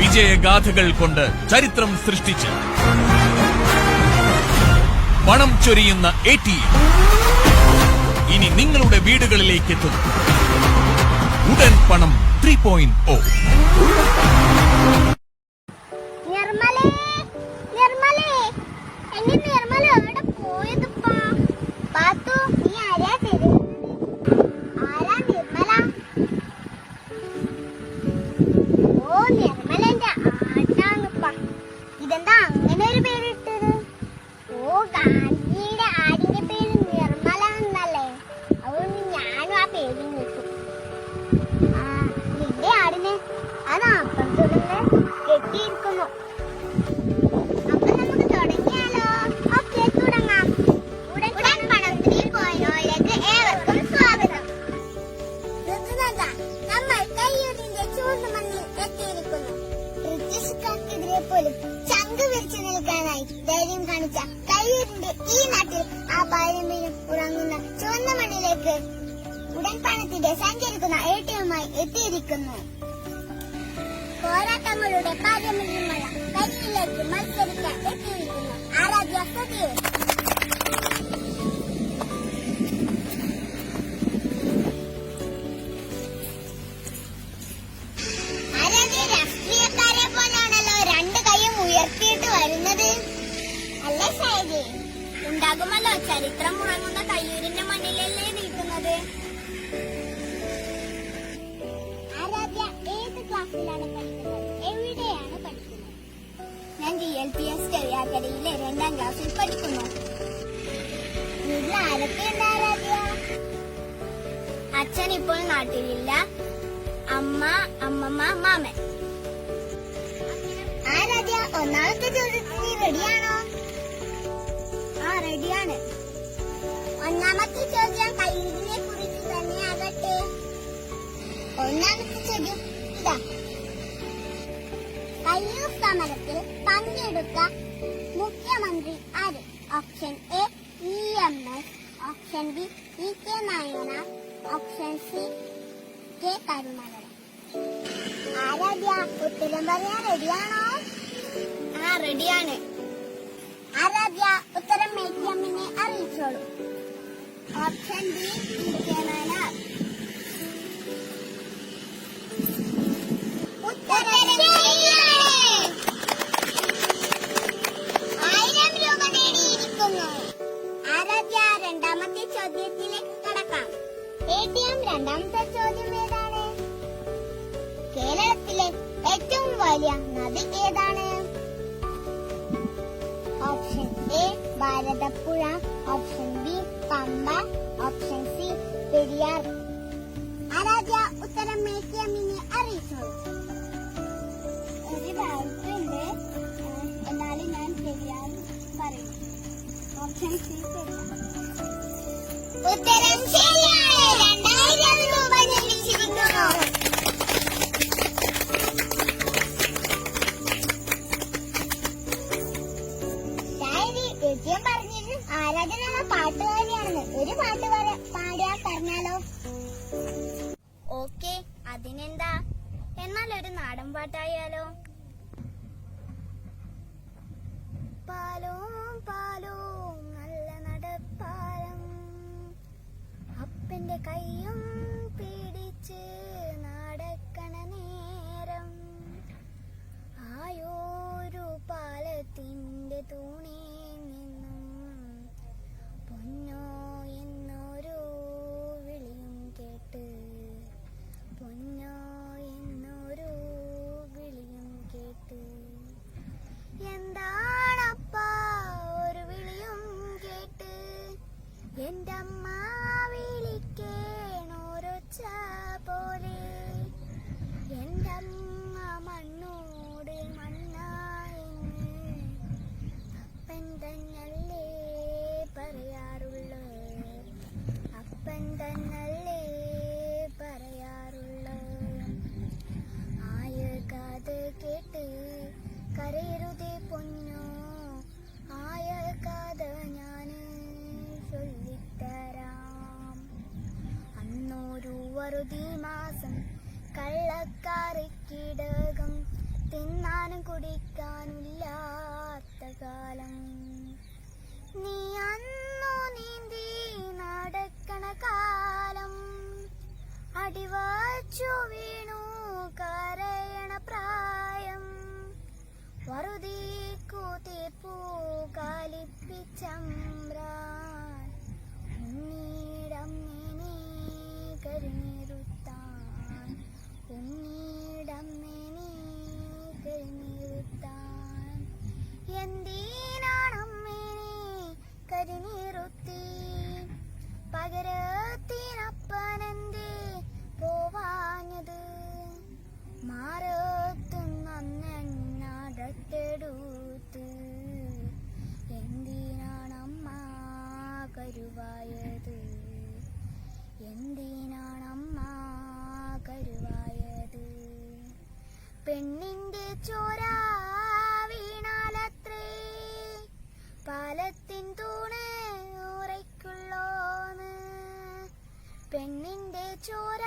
വിജയഗാഥകൾ കൊണ്ട് ചരിത്രം സൃഷ്ടിച്ച് പണം ചൊരിയുന്ന ATM ഇനി നിങ്ങളുടെ വീടുകളിലേക്ക് എത്തുന്നു. ഉടൻ പണം 3.0. ഇതെന്താ അങ്ങനെ ഒരു പേരിട്ടത്? ഓ, ഗാന്ധിയുടെ ആടിന്റെ പേര് നിർമ്മല എന്നല്ലേ? അതുകൊണ്ട് ഞാനും ആ പേര് വിളിച്ചു. നിന്റെ ആടിനെ അതാ അപ്പുറത്തുടനെ കെട്ടിയിരിക്കുന്നു. അപ്പൊ നമുക്ക് തുടങ്ങിയാലോ? ഓക്കെ, തുടങ്ങാം. ഉടൻ പണം 3.0ലേക്ക് ഏവർക്കും സ്വാഗതം. നമ്മൾ കയ്യൂരിന്റെ ചൂണ്ടുമണ്ണിൽ എത്തിയിരിക്കുന്നു. ബ്രിട്ടീഷുകാർക്കെതിരെ പോലും ചങ്ക് വിരിച്ചു നിൽക്കാനായി ധൈര്യം കാണിച്ച കയ്യൂരിന്റെ ഈ നാട്ടിൽ ആ പാരമ്പര്യം ഉറങ്ങുന്ന ചുവന്ന മണ്ണിലേക്ക് ഉടൻ പണത്തിന്റെ സഞ്ചരിക്കുന്ന ATMമായി എത്തിയിരിക്കുന്നു. പോരാട്ടങ്ങളുടെ പാരമ്പര്യമുള്ള കയ്യൂരിലേക്ക് മത്സരിക്കാൻ എത്തിയിരിക്കുന്നു ആരാധ്യ സതീഷ്. ഉണ്ടാകുമല്ലോ, ചരിത്രം ഉറങ്ങുന്ന കയ്യൂരിന്റെ മണ്ണിലല്ലേ നിൽക്കുന്നത്. ആരാധ്യ ഏത് ക്ലാസ്സിലാണ് പഠിക്കുന്നത്? എവിടെയാണ് പഠിക്കുന്നത്? ഞാൻ GLPS ചെറിയാക്കരയിലെ 2ാം ക്ലാസ്സിൽ പഠിക്കുന്നു. വീട്ടിൽ ആരൊക്കെയുണ്ട് ആരാധ്യ? അച്ഛൻ ഇപ്പോൾ നാട്ടിലില്ല. അമ്മ, അമ്മമ്മ, മാമൻ. ആരാധ്യ, ഒന്നാമത്തെ ചോദ്യത്തിന് റെഡിയാണോ? റെഡിയാണ്. ഒന്നാമത്തെ ചോദ്യം കയ്യൂരിനെ കുറിച്ച് തന്നെ ആകട്ടെ. ഒന്നാമത്തെ ചോദ്യം ഇതാ: കയ്യൂർ സമരത്തിൽ പങ്കെടുത്ത മുഖ്യമന്ത്രി ആര്? Option A EMS, option B EK Nayanar, option C K Karunakaran. Aaradhya, ഉത്തരം പറയാൻ റെഡിയാണോ? റെഡിയാണ്. ആരാധ്യ, ഉത്തരം ATMനെ അറിയിച്ചോളൂ. Option B EK Nayanar. ഉത്തരം ശരിയാണ്. 1000 രൂപ നേടിയിരിക്കുന്നു. ആരാധ്യ, രണ്ടാമത്തെ ചോദ്യത്തിലേക്ക് കടക്കാം. ATM രണ്ടാമത്തെ ചോദ്യം ഏതാണ്? കേരളത്തിലെ ഏറ്റവും വലിയ നദി ഏതാണ്? Option A Bharathappuzha, option B Pamba, option C Periyar. Aaradhya, ഉത്തരം ATMനെ അറിയിച്ചോളൂ. ഒരു ഭാഗത്തുണ്ട്, എന്നാലും ഞാൻ പെരിയാർ പറയും. Option C Periyar. ഉത്തരം ശരിയാണ്. 2000 രൂപ ലഭിച്ചിരിക്കുന്നു. ATM പറഞ്ഞിരുന്നു ആരാധ്യ നല്ല പാട്ടുകാരിയാണെന്ന്. ഒരു പാട്ട് പാടിയാ പറഞ്ഞാലോ? ഓക്കെ, അതിനെന്താ? എന്നാൽ ഒരു നാടൻ പാട്ടായാലോ? പാലോ പാലോ നല്ല നടപ്പാലം, അപ്പന്റെ കൈയും പിടിച്ച് നടക്കണ നേരം, ആയോരു പാലത്തിന്റെ തൂണേ നിന്നും പൊന്നോ എന്നൊരു വിളിയും കേട്ട്, പൊന്നോ എന്നൊരു വിളിയും കേട്ട്, എന്താണപ്പാ ഒരു വിളിയും കേട്ട്, എന്റെ അമ്മ വിളിക്കേണോരൊച്ച പോലെ, എന്റെ അമ്മ മണ്ണോട് മണ്ണായെന്ന് അപ്പൻ തന്നല്ലേ പറയാറുള്ളൂ, അപ്പൻ തന്നല്ലേ പറയാറുള്ളൂ. ആയ കഥ കേട്ട് കരയരുതേ പൊന്നോ, ആയ കഥ ഞാന് ചൊല്ലിത്തരാം. അന്നൊരു വറുതി മാസം കള്ളക്കാരക്കിടകം തിന്ന പെണ്ണിന്റെ ചോര വീണാലത്രേ പാലത്തിൻ തൂണ് ഉറയ്ക്കുള്ളോന്ന് പെണ്ണിന്റെ ചോര